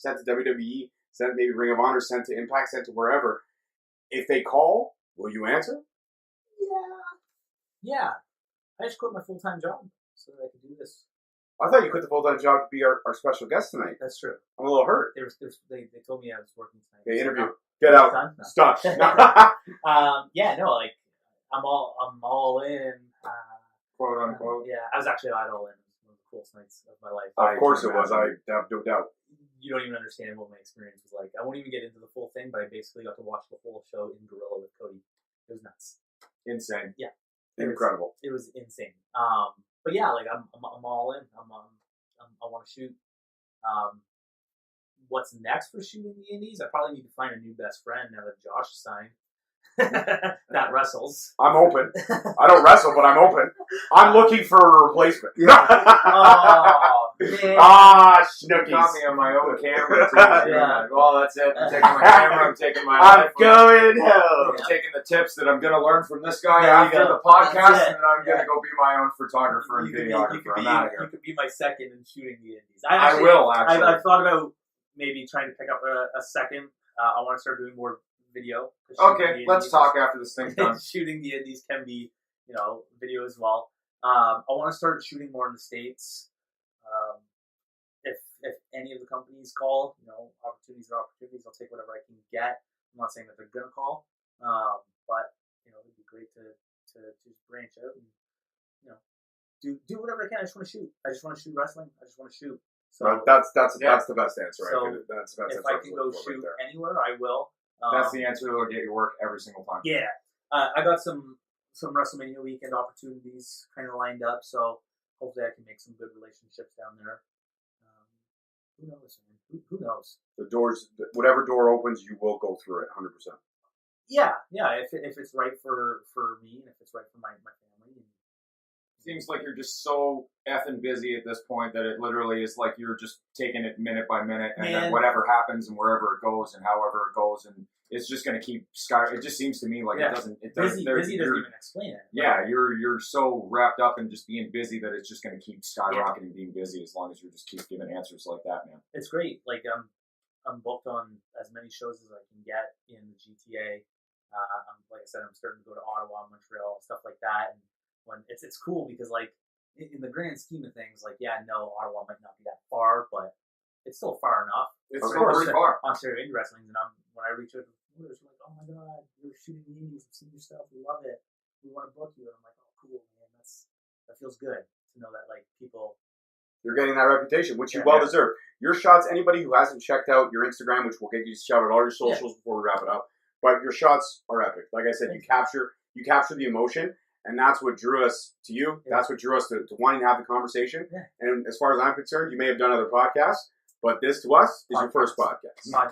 sent to WWE, sent maybe Ring of Honor, sent to Impact, sent to wherever. If they call, will you answer? Yeah. I just quit my full-time job so that I could do this. I thought you quit the full-time job to be our special guest tonight. That's true. I'm a little hurt. They told me I was working tonight. Okay, interview. Get out. No. Stop. I'm all in. Quote unquote. Yeah, I was actually at all in. It was one of the coolest nights of my life. Of course it was. I have no doubt. You don't even understand what my experience was like. I won't even get into the full thing, but I basically got to watch the whole show in Gorilla with Cody. It was nuts. Insane. Yeah. Incredible. It was insane. But yeah, like I'm all in. I want to shoot. What's next for shooting the indies? I probably need to find a new best friend now that Josh is signed. That wrestles. I'm open. I don't wrestle, but I'm open. I'm looking for a replacement. Oh, man. Snookies. You caught me on my own camera, too. Yeah. Well, that's it. I'm taking my camera. I'm taking my I'm life. going home. I'm taking the tips that I'm going to learn from this guy There you after go. the podcast, That's it. and then I'm going to go be my own photographer and videographer. I'm out of You here. could be my second in shooting the indies. I will, actually. I've thought about maybe trying to pick up a second. I want to start doing more video. Okay, let's talk after this thing's done. Shooting the indies can be, video as well. I want to start shooting more in the States. If any of the companies call, opportunities are opportunities. I'll take whatever I can get. I'm not saying that they're gonna call, but it'd be great to just branch out and do whatever I can. I just want to shoot. I just want to shoot wrestling. I just want to shoot. So that's the best answer. So that's the best if answer. I can go shoot anywhere, I will. That's the answer that will get you work every single time. Yeah, I got some WrestleMania weekend opportunities kind of lined up, so hopefully I can make some good relationships down there. Who knows, man? Who knows? The doors, whatever door opens, you will go through it, 100%. Yeah. If it's right for me and if it's right for my family. Seems like you're just so effing busy at this point that it literally is like you're just taking it minute by minute, and then whatever happens and wherever it goes and however it goes, and it's just going to keep sky. It just seems to me like it doesn't. Busy doesn't even explain it. Yeah, you're so wrapped up in just being busy that it's just going to keep skyrocketing being busy as long as you just keep giving answers like that, man. It's great. Like I'm booked on as many shows as I can get in the GTA. Like I said, I'm starting to go to Ottawa, Montreal, stuff like that, and when it's cool because like in the grand scheme of things, like Ottawa might not be that far, but it's still far enough. It's still pretty far. Ontario Indie Wrestling, and when I reach out to the recruiters, like, oh my god, you're shooting the indies, I've seen your stuff, we love it, we want to book you, and I'm like, oh cool, man, that feels good to know that like people. You're getting that reputation, which you well deserve. Your shots, anybody who hasn't checked out your Instagram, which we'll get you to shout out all your socials before we wrap it up, but your shots are epic. Like I said, you capture the emotion. And that's what drew us to you. Yeah. That's what drew us to wanting to have the conversation. Yeah. And as far as I'm concerned, you may have done other podcasts, but this to us is your first podcast. I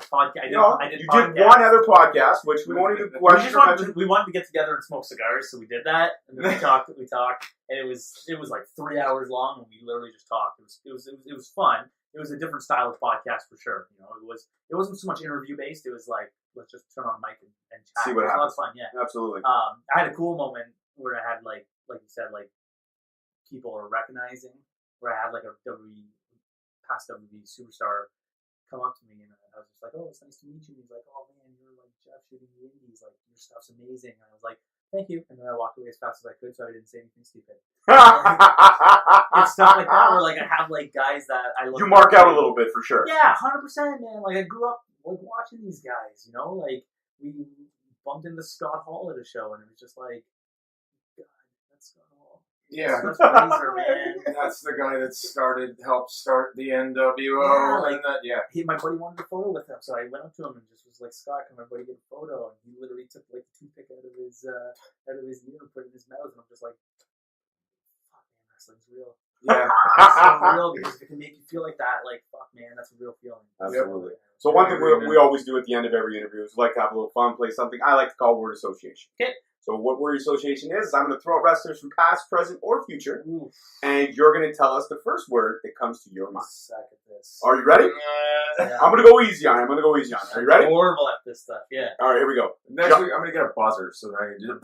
did one other podcast, which we wanted to question. We wanted to get together and smoke cigars, so we did that. And then we talked, and it was like 3 hours long, and we literally just talked. It was fun. It was a different style of podcast for sure. It wasn't so much interview based. It was like, let's just turn on a mic and chat. See what happens. It was a lot of fun, yeah. Absolutely. I had a cool moment where I had like you said, like people are recognizing, where I had like a past WWE superstar come up to me, and I was just like, oh, it's nice to meet you. And he's like, oh man, you're like Jeff shooting the indies, like your stuff's amazing. And I was like, thank you. And then I walked away as fast as I could, so I didn't say anything stupid. And stuff like that, where like I have like guys that I look. You mark out a little bit for sure. Yeah, 100%, man. Like I grew up like watching these guys, like we bumped into Scott Hall at a show, and it was just like. Yeah, that's Razor, man. That's the guy that helped start the NWO. My buddy wanted a photo with him, so I went up to him and just was like, "Scott, can my buddy get a photo?" And he literally took like a toothpick out of his ear and put it in his mouth, and I'm just like, "Fuck, man, wrestling's real." Yeah, it's so real because if it can make you feel like that, like, fuck, man, that's a real feeling. Absolutely. So one thing we always do at the end of every interview is we like to have a little fun, play something I like to call word association. Okay. So what word association is I'm going to throw out wrestlers from past, present, or future, and you're going to tell us the first word that comes to your mind. Suck at this. Are you ready? Yeah. I'm going to go easy on it. Are you ready? I'm horrible at this stuff, yeah. All right, here we go. Next week, I'm going to get a buzzer so that I can do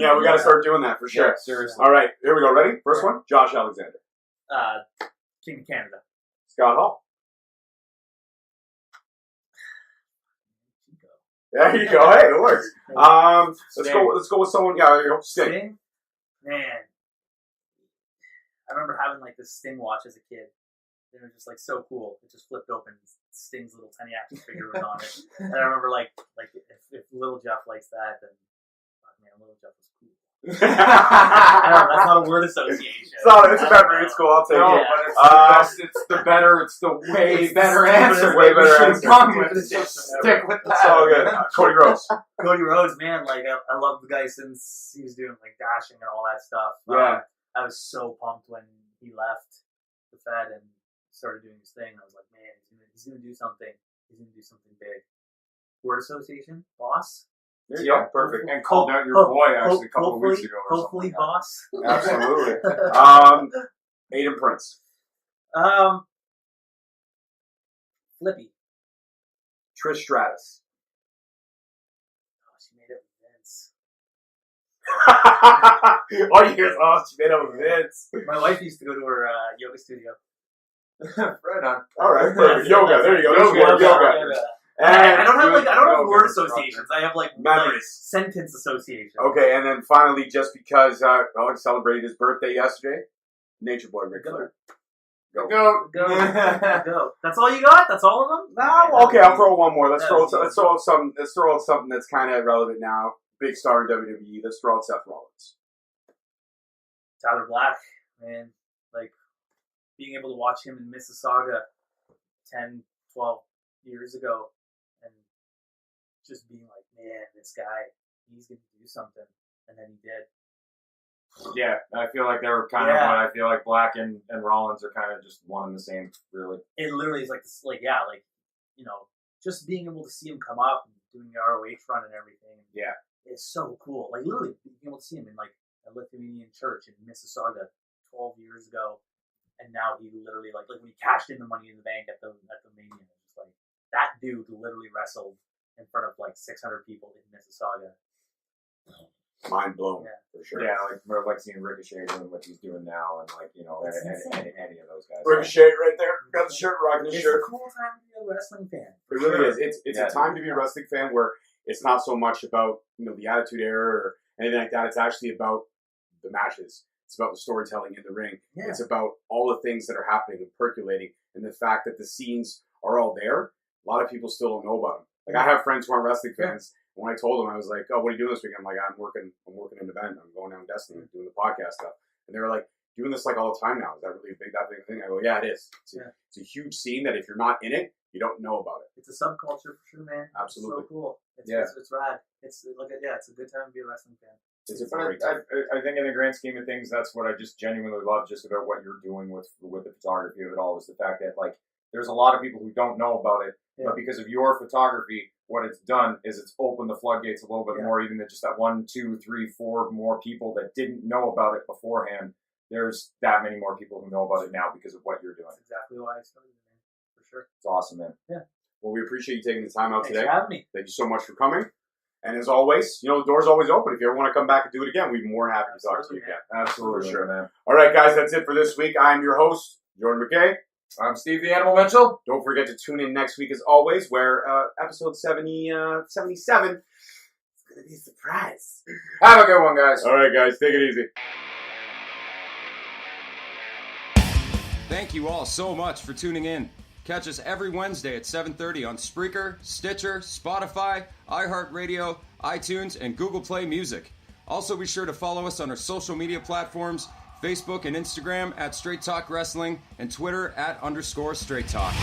Yeah, we got to start doing that for sure. Yeah, seriously. All right, here we go. Ready? First one, Josh Alexander. King of Canada. Scott Hall. There you go. Hey, it works. Let's go with someone. Yeah, you know, Sting. Man, I remember having like this Sting watch as a kid. They were just like so cool. It just flipped open. Sting's little tiny action figure was on it. And I remember like if little Jeff likes that, then man, little Jeff was cool. That's not a word association. It's a memory. It's cool. I'll take it. But it's the way better answer. Way better answer. Stick with that. It's all good. Cody Rhodes. Cody Rhodes, man, like I love the guy since he was doing like dashing and all that stuff. Yeah. I was so pumped when he left the Fed and started doing his thing. I was like, man, he's gonna do something. He's gonna do something big. Word association, boss. There you go. Perfect. And called out your boy actually a couple of weeks ago. Hopefully, boss. Absolutely. Aiden Prince. Flippy. Trish Stratus. Oh, she made it with Vince. All you hear is, she made it with Vince. My wife used to go to her yoga studio. Right on. All right. Perfect. Yoga. There you go. Yoga. And I don't have word associations. I have like sentence associations. Okay, and then finally, just because Alex celebrated his birthday yesterday, Nature Boy Ric Flair. Go. That's all you got? That's all of them? No. Okay, I'll throw one more. Let's throw out something that's kind of relevant now. Big star in WWE. Let's throw out Seth Rollins. Tyler Black, man, like being able to watch him in Mississauga 10, 12 years ago. And just being like, man, this guy, he's going to do something. And then he did. Yeah, I feel like they were kind of what I feel like Black and Rollins are kind of just one and the same, really. It literally is like this, just being able to see him come up and doing the ROH run and everything. Yeah. It's so cool. Like, literally being able to see him in, like, a Lithuanian church in Mississauga 12 years ago. And now he literally, like when he cashed in the Money in the Bank at the Mania, it's just like, that dude literally wrestled in front of like 600 people in Mississauga. Mind blown, for sure. Yeah, like seeing Ricochet doing what he's doing now, and any of those guys. Ricochet right there, got the shirt, rocking the shirt. It's a cool time to be a wrestling fan. It really is. It's a time to be a wrestling fan where it's not so much about the Attitude Era or anything like that. It's actually about the matches. It's about the storytelling in the ring. Yeah. It's about all the things that are happening and percolating, and the fact that the scenes are all there. A lot of people still don't know about them. Like, I have friends who aren't wrestling fans. Yeah. When I told them, I was like, "Oh, what are you doing this weekend?" I'm like, "I'm working an event. I'm going down Destiny, doing the podcast stuff." And they were like, "Doing this like all the time now? Is that really that big thing?" I go, "Yeah, it is. It's a huge scene that if you're not in it, you don't know about it. It's a subculture for sure, man. Absolutely, it's so cool. It's rad. It's a good time to be a wrestling fan." I think in the grand scheme of things, that's what I just genuinely love just about what you're doing with the photography of it all, is the fact that there's a lot of people who don't know about it, but because of your photography, what it's done is it's opened the floodgates a little bit more, even than just that 1, 2, 3, 4 more people that didn't know about it beforehand. There's that many more people who know about it now because of what you're doing. That's exactly why I started it, man. For sure. It's awesome, man. Yeah. Well, we appreciate you taking the time out Thanks today. for having me. Thank you so much for coming. And as always, the door's always open. If you ever want to come back and do it again, we'd be more than happy to talk to you again. Absolutely, for sure, man. All right, guys, that's it for this week. I'm your host, Jordan McKay. I'm Steve the Animal Mitchell. Don't forget to tune in next week, as always, where episode 77 is going to be a surprise. Have a good one, guys. All right, guys, take it easy. Thank you all so much for tuning in. Catch us every Wednesday at 7:30 on Spreaker, Stitcher, Spotify, iHeartRadio, iTunes, and Google Play Music. Also, be sure to follow us on our social media platforms, Facebook and Instagram at Straight Talk Wrestling, and Twitter at _Straight Talk.